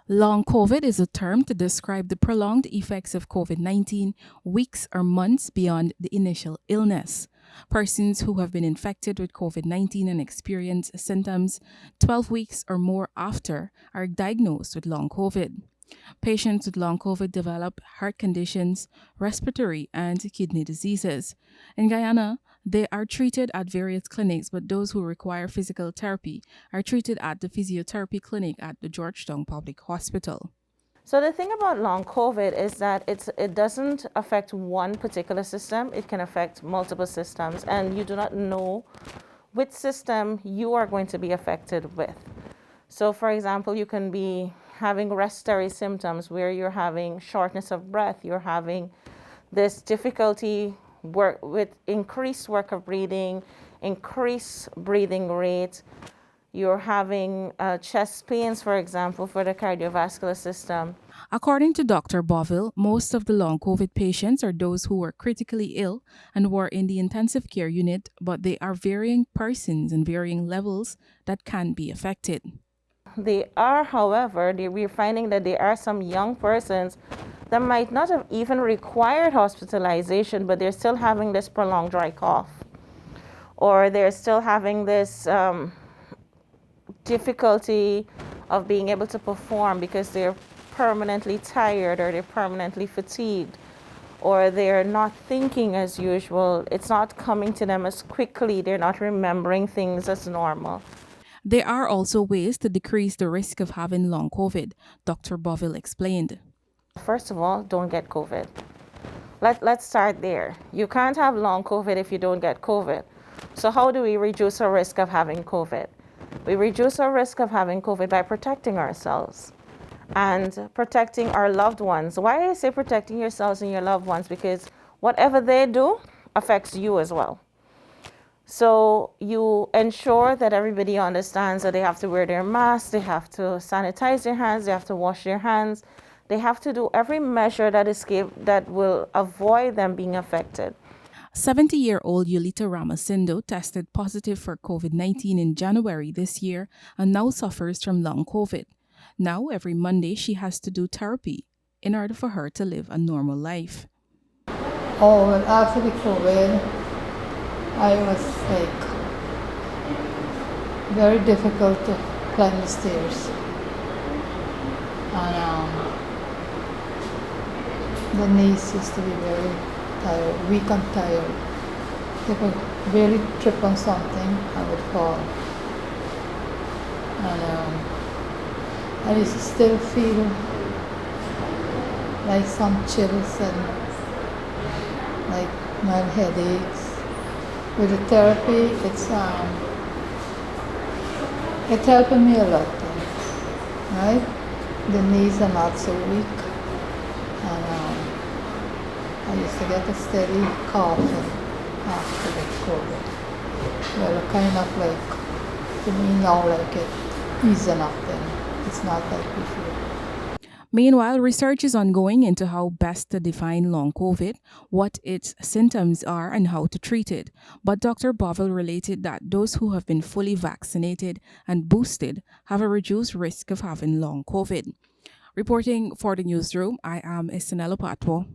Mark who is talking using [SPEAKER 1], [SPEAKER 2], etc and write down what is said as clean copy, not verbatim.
[SPEAKER 1] Long COVID is a term to describe the prolonged effects of COVID 19 weeks or months beyond the initial illness. Persons who have been infected with COVID 19 and experience symptoms 12 weeks or more after are diagnosed with long COVID. Patients with long COVID develop heart conditions, respiratory, and kidney diseases. In Guyana, they are treated at various clinics, but those who require physical therapy are treated at the physiotherapy clinic at the Georgetown Public Hospital.
[SPEAKER 2] So the thing about long COVID is that it doesn't affect one particular system. It can affect multiple systems, and you do not know which system you are going to be affected with. So for example, you can be having respiratory symptoms where you're having shortness of breath, you're having this difficulty with increased work of breathing, increased breathing rate. You're having chest pains, for example, for the cardiovascular system.
[SPEAKER 1] According to Dr. Bovell, most of the long COVID patients are those who were critically ill and were in the intensive care unit, but they are varying persons and varying levels that can be affected.
[SPEAKER 2] They are, however, we're finding that there are some young persons that might not have even required hospitalization, but they're still having this prolonged dry cough, or they're still having this difficulty of being able to perform because they're permanently tired or they're permanently fatigued, or they're not thinking as usual. It's not coming to them as quickly. They're not remembering things as normal.
[SPEAKER 1] There are also ways to decrease the risk of having long COVID, Dr. Bovell explained.
[SPEAKER 2] First of all, don't get COVID. Let's start there. You can't have long COVID if you don't get COVID. So how do we reduce our risk of having COVID? We reduce our risk of having COVID by protecting ourselves and protecting our loved ones. Why I say protecting yourselves and your loved ones? Because whatever they do affects you as well. So you ensure that everybody understands that they have to wear their masks, they have to sanitize their hands, they have to wash their hands. They have to do every measure that will avoid them being affected.
[SPEAKER 1] 70-year-old Yulita Ramasindo tested positive for COVID 19 in January this year and now suffers from long COVID. Now, every Monday, she has to do therapy in order for her to live a normal life.
[SPEAKER 3] Oh, well, after the COVID, I was like very difficult to climb the stairs. And the knees used to be very tired, weak and tired. If I really trip on something, I would fall. And I used to still feel like some chills and like mild headaches. With the therapy, it's helping me a lot, right? The knees are not so weak, and I used to get a steady cough after the COVID. Well, kind of like, to me now, like it easing up then. It's not like before.
[SPEAKER 1] Meanwhile, research is ongoing into how best to define long COVID, what its symptoms are, and how to treat it. But Dr. Bovell related that those who have been fully vaccinated and boosted have a reduced risk of having long COVID. Reporting for the newsroom, I am Esanelo Patwo.